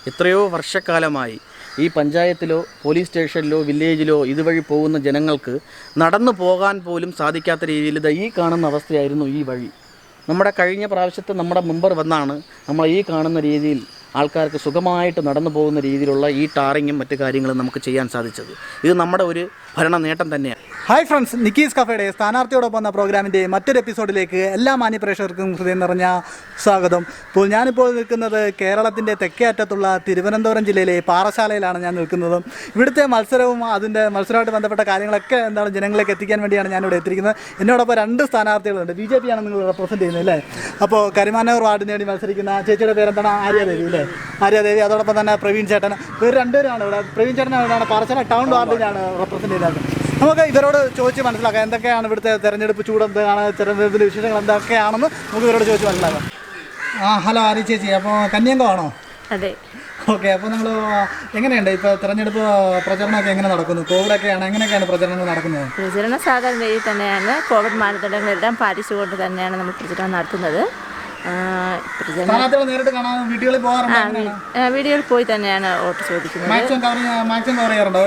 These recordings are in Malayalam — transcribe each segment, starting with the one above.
എത്രയോ വർഷക്കാലമായി ഈ പഞ്ചായത്തിലോ പോലീസ് സ്റ്റേഷനിലോ വില്ലേജിലോ ഇതുവഴി പോകുന്ന ജനങ്ങൾക്ക് നടന്നു പോകാൻ പോലും സാധിക്കാത്ത രീതിയിൽ ഈ കാണുന്ന അവസ്ഥയായിരുന്നു ഈ വഴി. നമ്മുടെ കഴിഞ്ഞ പ്രാവശ്യത്തെ നമ്മുടെ മെമ്പർ വന്നാണ് നമ്മൾ ഈ കാണുന്ന രീതിയിൽ ആൾക്കാർക്ക് സുഖമായിട്ട് നടന്നു പോകുന്ന രീതിയിലുള്ള ഈ ടാറിങ്ങും മറ്റു കാര്യങ്ങളും നമുക്ക് ചെയ്യാൻ സാധിച്ചത്. ഇത് നമ്മുടെ ഒരു ഭരണ നേട്ടം തന്നെയാണ്. ഹായ് ഫ്രണ്ട്സ്, നിക്കീസ് കഫേയുടെ സ്ഥാനാർത്ഥിയോടൊപ്പം എന്ന പ്രോഗ്രാമിൻ്റെ മറ്റൊരു എപ്പിസോഡിലേക്ക് എല്ലാ മാന്യപ്രേക്ഷകർക്കും ഹൃദയം നിറഞ്ഞ സ്വാഗതം. ഇപ്പോൾ ഞാനിപ്പോൾ നിൽക്കുന്നത് കേരളത്തിൻ്റെ തെക്കേ അറ്റത്തുള്ള തിരുവനന്തപുരം ജില്ലയിലെ പാറശാലയിലാണ് ഞാൻ നിൽക്കുന്നത്. ഇവിടുത്തെ മത്സരവും അതിൻ്റെ മത്സരമായിട്ട് ബന്ധപ്പെട്ട കാര്യങ്ങളൊക്കെ ജനങ്ങളിലേക്ക് എത്തിക്കാൻ വേണ്ടിയാണ് ഞാനിവിടെ എത്തിയിരിക്കുന്നത്. എന്നോടൊപ്പം 2 സ്ഥാനാർത്ഥികളുണ്ട്. BJP ആണ് നിങ്ങൾ റെപ്രസെൻറ്റ് ചെയ്യുന്നത് അല്ലേ? അപ്പോൾ കരിമാനൂർ വാർഡിന് വേണ്ടി മത്സരിക്കുന്ന ചേച്ചിയുടെ പേരെന്താണ്? ആര്യാദേവി അല്ലേ? ആര്യാദേവി. അതോടൊപ്പം തന്നെ പ്രവീൺ ചേട്ടൻ. ഇവർ 2 പേരാണ് ഇവിടെ. പ്രവീൺ ചേട്ടനാണ് പാറശാല ടൗൺ വാർഡിലാണ് റെപ്രസെൻറ്റ് ചെയ്യുന്നത്. നമുക്ക് ഇവരോട് ചോദിച്ച് മനസ്സിലാക്കാം എന്തൊക്കെയാണ് ഇവിടുത്തെ തെരഞ്ഞെടുപ്പ് ചൂട്, എന്താണ് തെരഞ്ഞെടുപ്പിൻ്റെ വിശേഷങ്ങൾ എന്തൊക്കെയാണെന്ന് നമുക്ക് ഇവരോട് ചോദിച്ച് മനസ്സിലാക്കാം. ഹലോ ആര്യ ചേച്ചി, അപ്പോൾ കന്യാംഗമാണോ? അതെ. ഓക്കെ, അപ്പോൾ നമ്മൾ എങ്ങനെയുണ്ട് ഇപ്പോൾ തെരഞ്ഞെടുപ്പ് പ്രചരണമൊക്കെ എങ്ങനെ നടക്കുന്നു? കോവിഡൊക്കെയാണ്, എങ്ങനെയൊക്കെയാണ് പ്രചരണങ്ങൾ നടക്കുന്നത്? പ്രചരണ സാധാരണ രീതിയിൽ തന്നെയാണ്. കോവിഡ് മാനദണ്ഡങ്ങളെല്ലാം പാലിച്ചുകൊണ്ട് തന്നെയാണ് നമ്മൾ പ്രചരണം നടത്തുന്നത്. നേരിട്ട് കാണാൻ വീടുകളിൽ പോകാറുണ്ട്? വീടുകളിൽ പോയി തന്നെയാണ് വോട്ട് ചോദിക്കുന്നത്. മാക്സിമം കവർ ചെയ്യാറുണ്ടോ?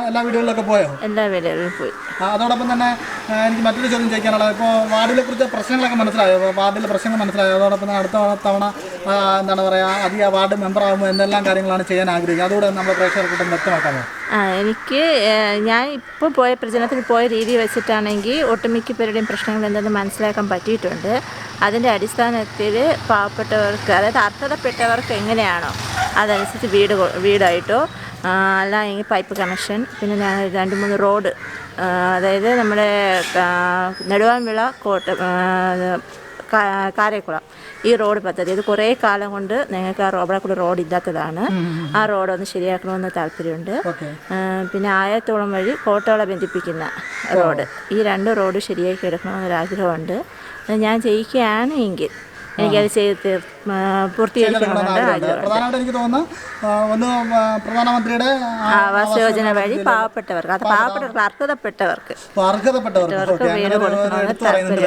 എല്ലാ വീടുകളിലൊക്കെ പോയോ? എല്ലാ വീടുകളിലും പോയി. അതോടൊപ്പം തന്നെ എനിക്ക് മറ്റൊരു ചോദ്യം ചോദിക്കാനുള്ളത്, ഇപ്പോൾ വാർഡിനെ കുറിച്ച് പ്രശ്നങ്ങളൊക്കെ മനസ്സിലായോ? വാർഡിലെ പ്രശ്നങ്ങൾ മനസ്സിലായോ? അതോടൊപ്പം തന്നെ അടുത്ത തവണ എന്താണ് പറയുക, അധികം വാർഡ് മെമ്പർ ആകുമ്പോൾ എന്തെല്ലാം കാര്യങ്ങളാണ് ചെയ്യാൻ ആഗ്രഹിക്കുക? അതുകൂടെ നമ്മുടെ പ്രേക്ഷകർക്കിട്ടും വ്യക്തമാക്കാമോ? എനിക്ക് ഞാൻ ഇപ്പോൾ പോയ പ്രചരണത്തിന് പോയ രീതി വെച്ചിട്ടാണെങ്കിൽ ഒട്ടുമിക്ക പേരുടെയും പ്രശ്നങ്ങൾ എന്തെന്ന് മനസ്സിലാക്കാൻ പറ്റിയിട്ടുണ്ട്. അതിൻ്റെ അടിസ്ഥാനത്തിൽ പാവപ്പെട്ടവർക്ക്, അതായത് അർഹതപ്പെട്ടവർക്ക് എങ്ങനെയാണോ അതനുസരിച്ച് വീടായിട്ടോ അല്ലെങ്കിൽ പൈപ്പ് കണക്ഷൻ, പിന്നെ 2-3 റോഡ്, അതായത് നമ്മുടെ നെടുവാൻവിള കാരക്കുളം ഈ റോഡ് പദ്ധതി, ഇത് കുറേ കാലം കൊണ്ട് ഞങ്ങൾക്ക് അവിടെ കൂടെ റോഡ് ഇല്ലാത്തതാണ്. ആ റോഡൊന്ന് ശരിയാക്കണമെന്ന് താല്പര്യമുണ്ട്. പിന്നെ ആയത്തോളം വഴി കോട്ടകളെ ബന്ധിപ്പിക്കുന്ന റോഡ്, ഈ 2 റോഡ് ശരിയാക്കി എടുക്കണമെന്നൊരാഗ്രഹമുണ്ട്. ഞാൻ ജയിക്കുകയാണ് എങ്കിൽ എനിക്കത് ചെയ്ത് പൂർത്തീകരിക്കണമെന്നുണ്ട് ആഗ്രഹം. എനിക്ക് തോന്നുന്നു പ്രധാനമന്ത്രിയുടെ ആവാസ് യോജന വഴി പാവപ്പെട്ടവർക്ക്, അത് പാവപ്പെട്ടവർക്ക് അർഹതപ്പെട്ടവർക്ക് വീട്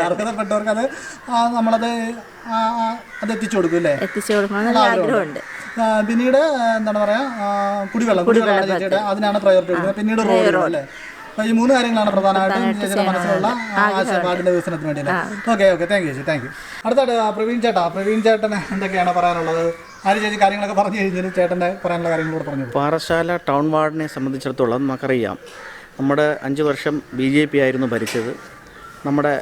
അർഹതപ്പെട്ടവർക്ക് അത് നമ്മളത് എത്തിച്ചു കൊടുക്കും അല്ലേ? എത്തിച്ചു കൊടുക്കണമെന്നുള്ള ആഗ്രഹമുണ്ട്. പിന്നീട് എന്താണ് പറയാ, കുടിവെള്ളം അതിനാണ് പ്രയോറിറ്റി കൊടുക്കുന്നത്. പിന്നീട് റോഡ് അല്ലേ? ഈ 3 കാര്യങ്ങളാണ് പ്രധാനമായിട്ടും മനസ്സിലുള്ള വാർഡിന്റെ വികസനത്തിന് വേണ്ടി. Okay, thank you. അടുത്തായിട്ട് പ്രവീൺ ചേട്ടന് എന്തൊക്കെയാണ് പറയാനുള്ളത്? ആര് ചേച്ചി കാര്യങ്ങളൊക്കെ പറഞ്ഞു കഴിഞ്ഞാൽ ചേട്ടൻ്റെ പറയാനുള്ള കാര്യങ്ങളോട് പറഞ്ഞു. പാറശാല ടൗൺ വാർഡിനെ സംബന്ധിച്ചിടത്തോളം നമുക്കറിയാം, നമ്മുടെ 5 വർഷം BJP ആയിരുന്നു ഭരിച്ചത്. നമ്മുടെ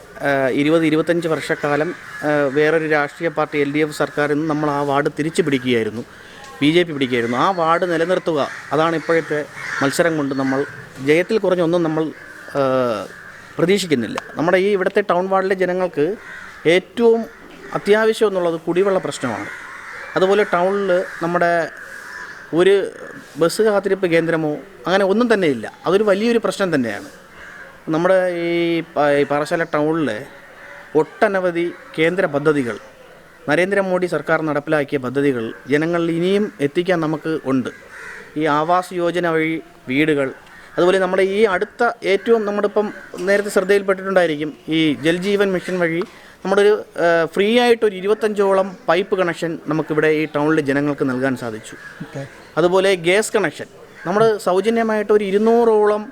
20-25 വർഷക്കാലം വേറൊരു രാഷ്ട്രീയ പാർട്ടി LDF സർക്കാരിൽ നിന്ന് നമ്മൾ ആ വാർഡ് തിരിച്ചു പിടിക്കുകയായിരുന്നു, BJP പിടിക്കുകയായിരുന്നു. ആ വാർഡ് നിലനിർത്തുക, അതാണ് ഇപ്പോഴത്തെ മത്സരം കൊണ്ട് നമ്മൾ ജയത്തിൽ കുറഞ്ഞൊന്നും നമ്മൾ പ്രതീക്ഷിക്കുന്നില്ല. നമ്മുടെ ഈ ഇവിടുത്തെ ടൗൺ വാർഡിലെ ജനങ്ങൾക്ക് ഏറ്റവും അത്യാവശ്യം എന്നുള്ളത് കുടിവെള്ള പ്രശ്നമാണ്. അതുപോലെ ടൗണിൽ നമ്മുടെ ഒരു ബസ് കാത്തിരിപ്പ് കേന്ദ്രമോ അങ്ങനെ ഒന്നും തന്നെ ഇല്ല. അതൊരു വലിയൊരു പ്രശ്നം തന്നെയാണ്. നമ്മുടെ ഈ പാറശാല ടൗണിലെ ഒട്ടനവധി കേന്ദ്ര പദ്ധതികൾ, നരേന്ദ്രമോദി സർക്കാർ നടപ്പിലാക്കിയ പദ്ധതികൾ ജനങ്ങളിൽ ഇനിയും എത്തിക്കാൻ നമുക്ക് ഉണ്ട്. ഈ ആവാസ് യോജന വഴി വീടുകൾ, അതുപോലെ നമ്മുടെ ഈ അടുത്ത ഏറ്റവും നമ്മളിപ്പം നേരത്തെ ശ്രദ്ധയിൽപ്പെട്ടിട്ടുണ്ടായിരിക്കും, ഈ ജൽജീവൻ മിഷൻ വഴി നമ്മുടെ ഒരു ഫ്രീ ആയിട്ടൊരു 25ഓളം പൈപ്പ് കണക്ഷൻ നമുക്കിവിടെ ഈ ടൗണിലെ ജനങ്ങൾക്ക് നൽകാൻ സാധിച്ചു. അതുപോലെ ഗ്യാസ് കണക്ഷൻ നമ്മൾ സൗജന്യമായിട്ട് ഒരു 200ഓളം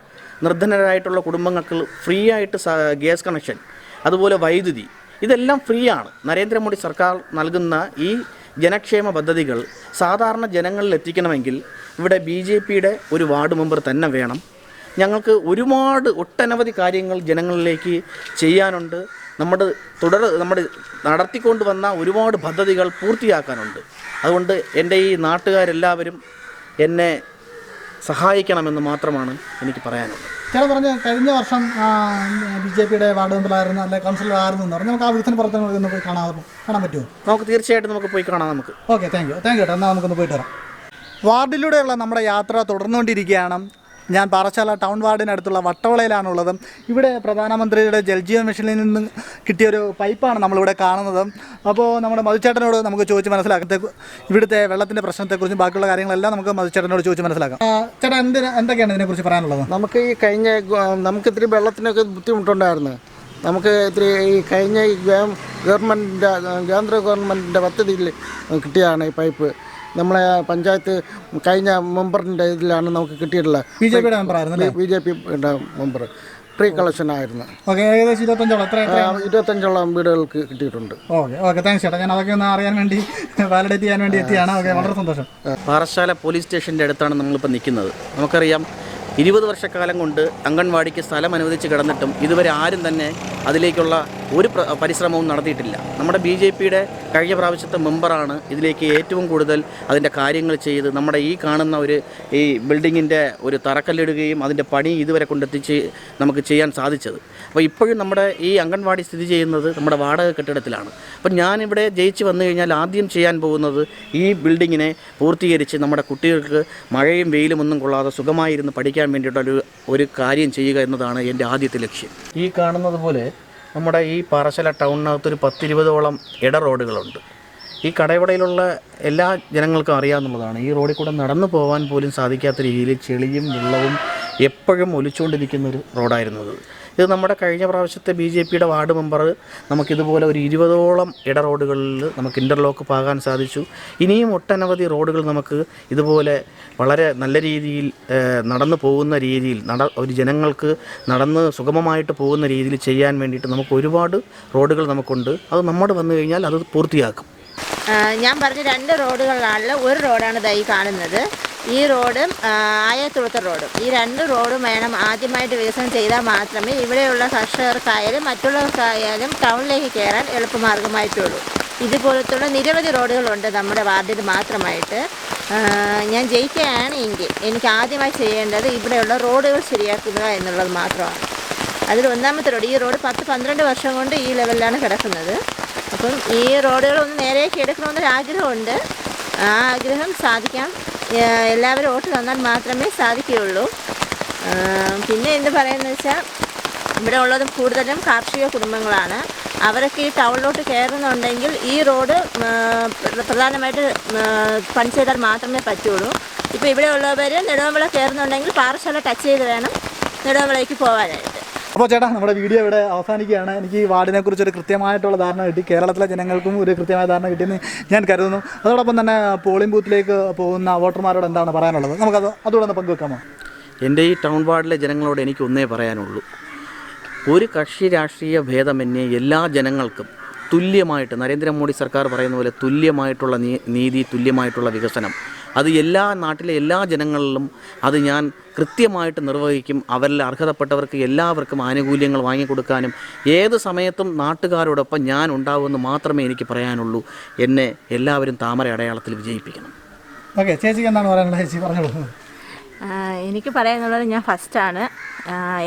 നിർധനരായിട്ടുള്ള കുടുംബങ്ങൾക്ക് ഫ്രീ ആയിട്ട് ഗ്യാസ് കണക്ഷൻ, അതുപോലെ വൈദ്യുതി, ഇതെല്ലാം ഫ്രീ ആണ്. നരേന്ദ്രമോദി സർക്കാർ നൽകുന്ന ഈ ജനക്ഷേമ പദ്ധതികൾ സാധാരണ ജനങ്ങളിൽ എത്തിക്കണമെങ്കിൽ ഇവിടെ BJPയുടെ ഒരു വാർഡ് മെമ്പർ തന്നെ വേണം. ഞങ്ങൾക്ക് ഒട്ടനവധി കാര്യങ്ങൾ ജനങ്ങളിലേക്ക് ചെയ്യാനുണ്ട്. നമ്മൾ നടത്തിക്കൊണ്ട് വന്ന ഒരുപാട് പദ്ധതികൾ പൂർത്തിയാക്കാനുണ്ട്. അതുകൊണ്ട് എൻ്റെ ഈ നാട്ടുകാരെല്ലാവരും എന്നെ സഹായിക്കണമെന്ന് മാത്രമാണ് എനിക്ക് പറയാനുള്ളത്. ചേട്ടൻ പറഞ്ഞ കഴിഞ്ഞ വർഷം BJPയുടെ വാർഡ് മെമ്പറായിരുന്നു, അല്ലെ കൗൺസിലർ ആയിരുന്നു എന്ന് പറഞ്ഞു. നമുക്ക് ആ വികസന പ്രവർത്തനങ്ങൾ പോയി കാണാൻ പറ്റുമോ? നമുക്ക് തീർച്ചയായിട്ടും നമുക്ക് പോയി കാണാം. നമുക്ക് ഓക്കെ, താങ്ക് യു ചേട്ടാ. എന്നാൽ നമുക്കൊന്ന് പോയിട്ട് വരാം. വാർഡിലൂടെയുള്ള നമ്മുടെ യാത്ര തുടർന്നുകൊണ്ടിരിക്കുകയാണ്. ഞാൻ പാറശാല ടൗൺ വാർഡിനടുത്തുള്ള വട്ടവളയിലാണുള്ളത്. ഇവിടെ പ്രധാനമന്ത്രിയുടെ ജൽജീവൻ മിഷനിൽ നിന്ന് കിട്ടിയൊരു പൈപ്പാണ് നമ്മളിവിടെ കാണുന്നത്. അപ്പോൾ നമ്മുടെ മധുചേട്ടനോട് നമുക്ക് ചോദിച്ച് മനസ്സിലാക്കാം ഇവിടുത്തെ വെള്ളത്തിൻ്റെ പ്രശ്നത്തെക്കുറിച്ചും ബാക്കിയുള്ള കാര്യങ്ങളെല്ലാം നമുക്ക് മധുചേട്ടനോട് ചോദിച്ച് മനസ്സിലാക്കാം. ചേട്ടാ, എന്തൊക്കെയാണ് ഇതിനെക്കുറിച്ച് പറയാനുള്ളത്? നമുക്ക് നമുക്ക് ഇത്തിരി വെള്ളത്തിനൊക്കെ ബുദ്ധിമുട്ടുണ്ടായിരുന്നു. നമുക്ക് ഇത്തിരി ഈ കഴിഞ്ഞ കേന്ദ്ര ഗവൺമെൻറ്റിൻ്റെ പദ്ധതിയിൽ കിട്ടിയതാണ് ഈ പൈപ്പ്. നമ്മളെ പഞ്ചായത്ത് കഴിഞ്ഞ മെമ്പറിൻ്റെ ഇതിലാണ് നമുക്ക് കിട്ടിയിട്ടുള്ളത്. BJP-യുടെ മെമ്പറായിരുന്നു. BJP മെമ്പർ പ്രീ കളക്ഷൻ ആയിരുന്നു. ഓക്കെ, ഏകദേശം 25ഓളം വീടുകൾക്ക് കിട്ടിയിട്ടുണ്ട്. ഓക്കെ താങ്ക്സ് ചേട്ടാ. ഞാൻ അതൊക്കെ ഒന്ന് അറിയാൻ വേണ്ടി വാലിഡേറ്റ് ചെയ്യാൻ വേണ്ടി എത്തിയാണ്. ഓക്കെ, വളരെ സന്തോഷം. പാറശാല പോലീസ് സ്റ്റേഷൻ്റെ അടുത്താണ് നമ്മളിപ്പോൾ നിൽക്കുന്നത്. നമുക്കറിയാം 20 വർഷക്കാലം കൊണ്ട് അംഗൻവാടിക്ക് സ്ഥലം അനുവദിച്ച് കിടന്നിട്ടും ഇതുവരെ ആരും തന്നെ അതിലേക്കുള്ള ഒരു പരിശ്രമവും നടത്തിയിട്ടില്ല. നമ്മുടെ BJP-യുടെ കഴിഞ്ഞ പ്രാവശ്യത്തെ മെമ്പറാണ് ഇതിലേക്ക് ഏറ്റവും കൂടുതൽ അതിൻ്റെ കാര്യങ്ങൾ ചെയ്ത് നമ്മുടെ ഈ കാണുന്ന ഈ ബിൽഡിങ്ങിൻ്റെ ഒരു തറക്കല്ലിടുകയും അതിൻ്റെ പണി ഇതുവരെ കൊണ്ടെത്തിച്ച് നമുക്ക് ചെയ്യാൻ സാധിച്ചത്. അപ്പോൾ ഇപ്പോഴും നമ്മുടെ ഈ അംഗൻവാടി സ്ഥിതി ചെയ്യുന്നത് നമ്മുടെ വാടക കെട്ടിടത്തിലാണ്. അപ്പം ഞാനിവിടെ ജയിച്ച് വന്നു കഴിഞ്ഞാൽ ആദ്യം ചെയ്യാൻ പോകുന്നത് ഈ ബിൽഡിങ്ങിനെ പൂർത്തീകരിച്ച് നമ്മുടെ കുട്ടികൾക്ക് മഴയും വെയിലും ഒന്നും കൊള്ളാതെ സുഖമായിരുന്ന് പഠിക്കാൻ വേണ്ടിയിട്ടുള്ള കാര്യം ചെയ്യുക എന്നതാണ് എൻ്റെ ആദ്യത്തെ ലക്ഷ്യം. ഈ കാണുന്നത് പോലെ നമ്മുടെ ഈ പാറശാല ടൗണിനകത്തൊരു 10-20ഓളം ഇട റോഡുകളുണ്ട്. ഈ കടയവടയിലുള്ള എല്ലാ ജനങ്ങൾക്കും അറിയാവുന്നതാണ്. ഈ റോഡിൽ കൂടെ നടന്നു പോകാൻ പോലും സാധിക്കാത്ത രീതിയിൽ ചെളിയും വെള്ളവും എപ്പോഴും ഒലിച്ചുകൊണ്ടിരിക്കുന്നൊരു റോഡായിരുന്നത്. ഇത് നമ്മുടെ കഴിഞ്ഞ പ്രാവശ്യത്തെ BJP-യുടെ വാർഡ് മെമ്പർ നമുക്കിതുപോലെ ഒരു 20ഓളം ഇട റോഡുകളിൽ നമുക്ക് ഇൻ്റർലോക്ക് പാകാൻ സാധിച്ചു. ഇനിയും ഒട്ടനവധി റോഡുകൾ നമുക്ക് ഇതുപോലെ വളരെ നല്ല രീതിയിൽ നടന്നു പോകുന്ന രീതിയിൽ ഒരു ജനങ്ങൾക്ക് നടന്ന് സുഗമമായിട്ട് പോകുന്ന രീതിയിൽ ചെയ്യാൻ വേണ്ടിയിട്ട് നമുക്ക് ഒരുപാട് റോഡുകൾ നമുക്കുണ്ട്. അത് നമ്മോട് വന്നു കഴിഞ്ഞാൽ അത് പൂർത്തിയാക്കും. ഞാൻ പറഞ്ഞ 2 റോഡുകളിലാണ്. ഒരു റോഡാണ് ദൈ കാണുന്നത്. ഈ റോഡും ആയത്തുളത്ത റോഡും, ഈ 2 റോഡും വേണം ആദ്യമായിട്ട് വികസനം ചെയ്താൽ മാത്രമേ ഇവിടെയുള്ള കർഷകർക്കായാലും മറ്റുള്ളവർക്കായാലും ടൗണിലേക്ക് കയറാൻ എളുപ്പമാർഗമായിട്ടുള്ളൂ. ഇതുപോലത്തുള്ള നിരവധി റോഡുകളുണ്ട് നമ്മുടെ വാർഡിൽ മാത്രമായിട്ട്. ഞാൻ ജയിക്കുകയാണ് എങ്കിൽ എനിക്ക് ആദ്യമായി ചെയ്യേണ്ടത് ഇവിടെയുള്ള റോഡുകൾ ശരിയാക്കുക എന്നുള്ളത് മാത്രമാണ്. അതിൽ ഒന്നാമത്തെ റോഡ്, ഈ റോഡ് 10-12 വർഷം കൊണ്ട് ഈ ലെവലിലാണ് കിടക്കുന്നത്. അപ്പം ഈ റോഡുകളൊന്ന് നേരേക്ക് എടുക്കണമെന്നൊരാഗ്രഹമുണ്ട്. ആ ആഗ്രഹം സാധിക്കാം. എല്ലാവരും വോട്ട് തന്നാൽ മാത്രമേ സാധിക്കുകയുള്ളൂ. പിന്നെ എന്ത് പറയുന്നത് വെച്ചാൽ ഇവിടെ ഉള്ളതും കൂടുതലും കാർഷിക കുടുംബങ്ങളാണ്. അവരൊക്കെ ഈ ടൗണിലോട്ട് കയറുന്നുണ്ടെങ്കിൽ ഈ റോഡ് പ്രധാനമായിട്ട് പണി ചെയ്താൽ മാത്രമേ പറ്റുള്ളൂ. ഇപ്പോൾ ഇവിടെ ഉള്ളവർ നെടുമമ്പുഴ കയറുന്നുണ്ടെങ്കിൽ പാറശാല ടച്ച് ചെയ്ത് വേണം നെടുമമ്പുഴയ്ക്ക് പോകാനായിട്ട്. അപ്പോൾ ചേട്ടാ, നമ്മുടെ വീഡിയോ ഇവിടെ അവസാനിക്കുകയാണ്. എനിക്ക് ഈ വാർഡിനെ കുറിച്ചൊരു കൃത്യമായിട്ടുള്ള ധാരണ കിട്ടി. കേരളത്തിലെ ജനങ്ങൾക്കും ഒരു കൃത്യമായ ധാരണ കിട്ടിയെന്ന് ഞാൻ കരുതുന്നു. അതോടൊപ്പം തന്നെ പോളിംഗ് ബൂത്തിലേക്ക് പോകുന്ന വോട്ടർമാരോട് എന്താണ് പറയാനുള്ളത്? അതുകൂടെ ഒന്ന് പങ്കുവെക്കാമോ? എൻ്റെ ഈ ടൗൺ വാർഡിലെ ജനങ്ങളോട് എനിക്ക് ഒന്നേ പറയാനുള്ളൂ. ഒരു കക്ഷി രാഷ്ട്രീയ ഭേദമന്യേ എല്ലാ ജനങ്ങൾക്കും തുല്യമായിട്ട്, നരേന്ദ്രമോദി സർക്കാർ പറയുന്ന പോലെ തുല്യമായിട്ടുള്ള നീതി, തുല്യമായിട്ടുള്ള വികസനം, അത് എല്ലാ നാട്ടിലെ എല്ലാ ജനങ്ങളിലും അത് ഞാൻ കൃത്യമായിട്ട് നിർവഹിക്കും. അവരിൽ അർഹതപ്പെട്ടവർക്ക് എല്ലാവർക്കും ആനുകൂല്യങ്ങൾ വാങ്ങിക്കൊടുക്കാനും ഏത് സമയത്തും നാട്ടുകാരോടൊപ്പം ഞാൻ ഉണ്ടാവുമെന്ന് മാത്രമേ എനിക്ക് പറയാനുള്ളൂ. എന്നെ എല്ലാവരും താമര അടയാളത്തിൽ വിജയിപ്പിക്കണം. ഓക്കെ, ചേച്ചിക്ക് എന്താണ് പറയാനുള്ളത്? ചേച്ചി പറഞ്ഞോളൂ. എനിക്ക് പറയാനുള്ളത്, ഞാൻ ഫസ്റ്റാണ്.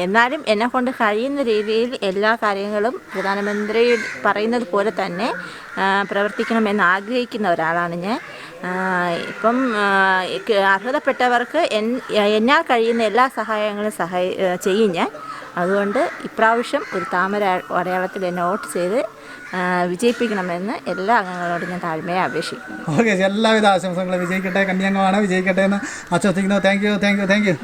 എന്നാലും എന്നെക്കൊണ്ട് കഴിയുന്ന രീതിയിൽ എല്ലാ കാര്യങ്ങളും പ്രധാനമന്ത്രി പറയുന്നത് പോലെ തന്നെ പ്രവർത്തിക്കണമെന്ന് ആഗ്രഹിക്കുന്ന ഒരാളാണ് ഞാൻ. ഇപ്പം അർഹതപ്പെട്ടവർക്ക് എന്നാൽ കഴിയുന്ന എല്ലാ സഹായങ്ങളും ചെയ്യും ഞാൻ. അതുകൊണ്ട് ഇപ്രാവശ്യം ഒരു താമര അടയാളത്തിൽ എന്നെ വോട്ട് ചെയ്ത് വിജയിപ്പിക്കണമെന്ന് എല്ലാ അംഗങ്ങളോടും ഞാൻ താഴ്മയെ അപേക്ഷിക്കുന്നു. ഓക്കെ, എല്ലാവിധ ആശംസകളും. വിജയിക്കട്ടെ, കന്യാംഗമാണ്, വിജയിക്കട്ടെ എന്ന് ആശ്വസിക്കുന്നു. Thank you.